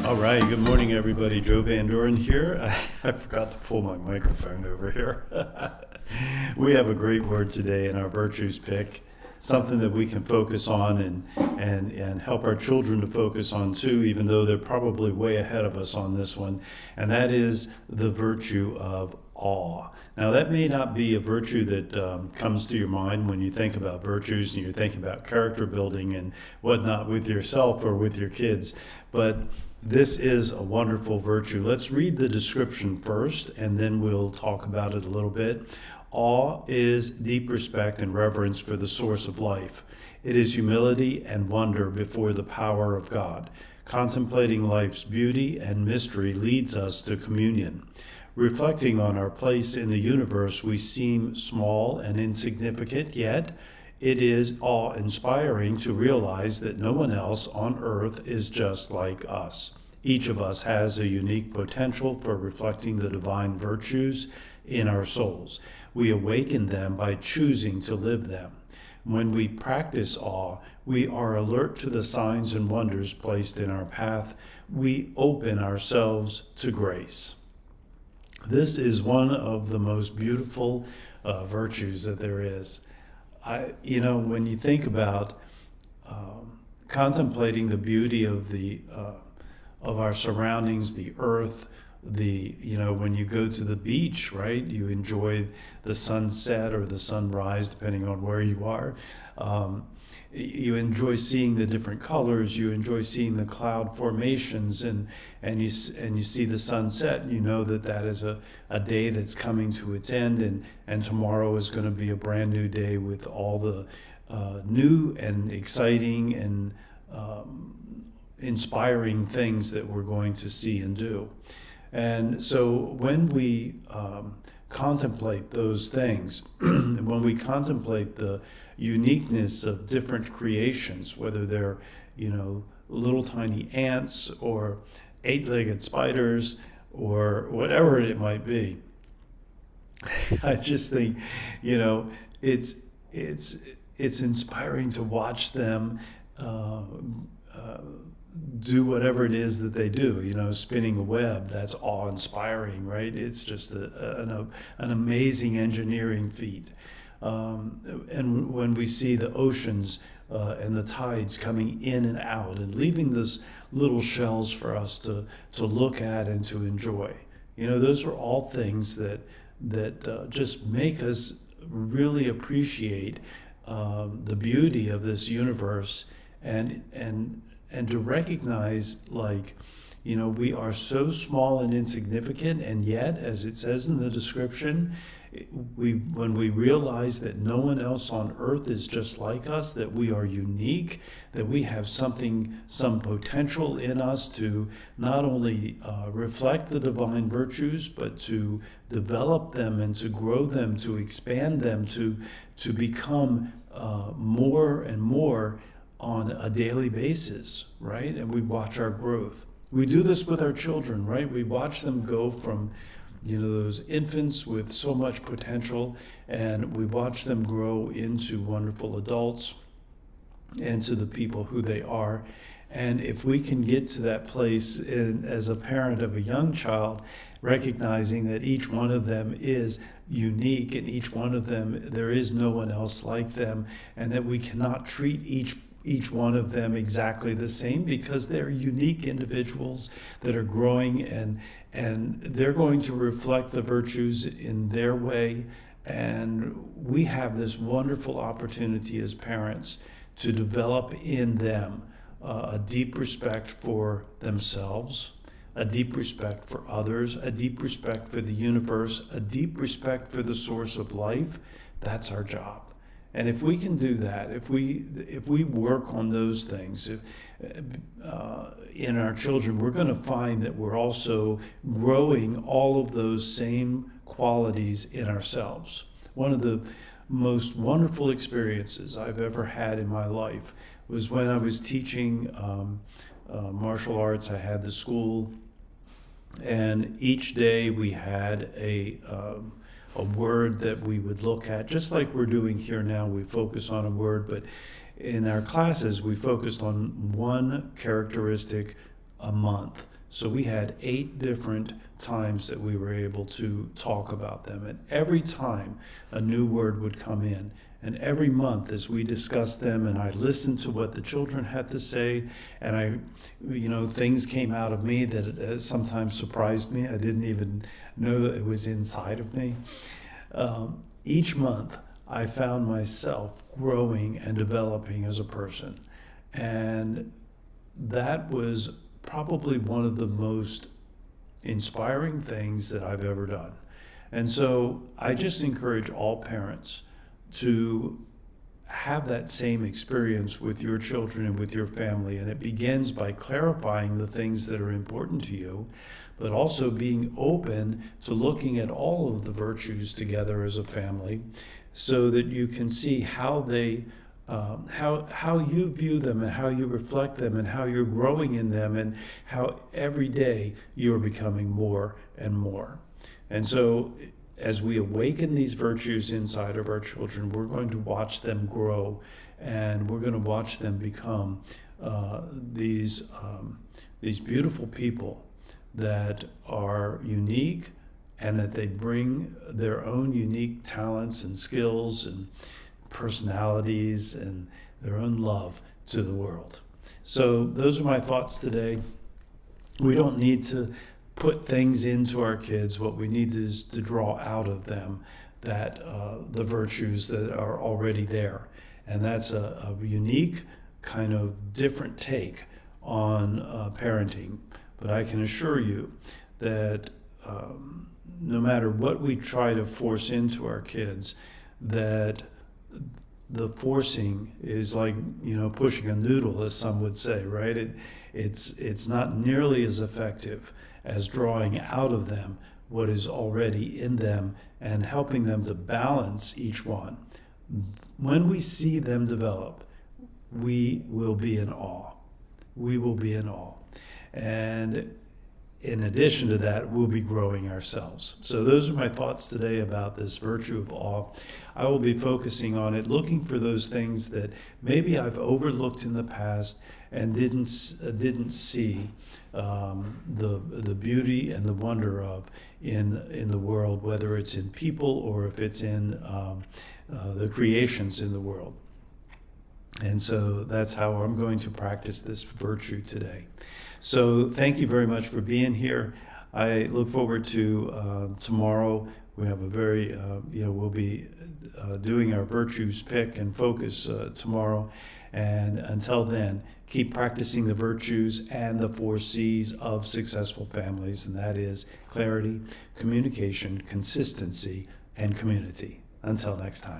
All right, good morning, everybody. Joe Van Doren here. I forgot to pull my microphone over here. We have a great word today in our virtues pick, something that we can focus on and help our children to focus on too, even though they're probably way ahead of us on this one, and that is the virtue of awe. Now, that may not be a virtue that comes to your mind when you think about virtues and you're thinking about character building and whatnot with yourself or with your kids, but this is a wonderful virtue. Let's read the description first, and then we'll talk about it a little bit. Awe is deep respect and reverence for the source of life. It is humility and wonder before the power of God. Contemplating life's beauty and mystery leads us to communion. Reflecting on our place in the universe, we seem small and insignificant, yet it is awe-inspiring to realize that no one else on earth is just like us. Each of us has a unique potential for reflecting the divine virtues in our souls. We awaken them by choosing to live them. When we practice awe, we are alert to the signs and wonders placed in our path. We open ourselves to grace. This is one of the most beautiful virtues that there is. When you think about contemplating the beauty of of our surroundings, the earth, when you go to the beach, right? You enjoy the sunset or the sunrise, depending on where you are. You enjoy seeing the different colors. You enjoy seeing the cloud formations, and you see the sunset. You know that is a day that's coming to its end, and tomorrow is going to be a brand new day with all the new and exciting and inspiring things that we're going to see and do. And so when we contemplate those things, when we contemplate the uniqueness of different creations, whether they're, little tiny ants or eight-legged spiders or whatever it might be, I just think, it's inspiring to watch them do whatever it is that they do, spinning a web. That's awe-inspiring, right? It's just an amazing engineering feat. And when we see the oceans and the tides coming in and out and leaving those little shells for us to look at and to enjoy, those are all things that just make us really appreciate the beauty of this universe and to recognize, we are so small and insignificant, and yet, as it says in the description, when we realize that no one else on earth is just like us, that we are unique, that we have some potential in us to not only reflect the divine virtues, but to develop them and to grow them, to expand them, to become more and more on a daily basis, right? And we watch our growth. We do this with our children, right? We watch them go from, those infants with so much potential, and we watch them grow into wonderful adults and to the people who they are. And if we can get to that place as a parent of a young child, recognizing that each one of them is unique and each one of them, there is no one else like them, and that we cannot treat each one of them exactly the same, because they're unique individuals that are growing, and they're going to reflect the virtues in their way. And we have this wonderful opportunity as parents to develop in them a deep respect for themselves, a deep respect for others, a deep respect for the universe, a deep respect for the source of life. That's our job. And if we can do that, if we work on those things in our children, we're going to find that we're also growing all of those same qualities in ourselves. One of the most wonderful experiences I've ever had in my life was when I was teaching martial arts. I had the school, and each day we had a word that we would look at, just like we're doing here now. We focus on a word, but in our classes we focused on one characteristic a month So we had 8 different times that we were able to talk about them. And every time a new word would come in, and every month as we discussed them and I listened to what the children had to say, and things came out of me that sometimes surprised me. I didn't even know that it was inside of me. Each month I found myself growing and developing as a person. And that was probably one of the most inspiring things that I've ever done. And so I just encourage all parents to have that same experience with your children and with your family. And it begins by clarifying the things that are important to you, but also being open to looking at all of the virtues together as a family so that you can see how they how you view them and how you reflect them and how you're growing in them and how every day you're becoming more and more. And so as we awaken these virtues inside of our children, we're going to watch them grow, and we're going to watch them become these beautiful people that are unique, and that they bring their own unique talents and skills and personalities and their own love to the world. So those are my thoughts today. We don't need to put things into our kids. What we need is to draw out of them that the virtues that are already there. And that's a unique kind of different take on parenting. But I can assure you that no matter what we try to force into our kids, that the forcing is like, pushing a noodle, as some would say, right? It's not nearly as effective as drawing out of them what is already in them and helping them to balance each one. When we see them develop, we will be in awe. We will be in awe. And in addition to that, we'll be growing ourselves. So those are my thoughts today about this virtue of awe. I will be focusing on it, looking for those things that maybe I've overlooked in the past and didn't see the beauty and the wonder of in the world, whether it's in people or if it's in the creations in the world. And so that's how I'm going to practice this virtue today. So thank you very much for being here. I look forward to tomorrow. We have a very, we'll be doing our virtues pick and focus tomorrow. And until then, keep practicing the virtues and the 4 C's of successful families, and that is clarity, communication, consistency, and community. Until next time.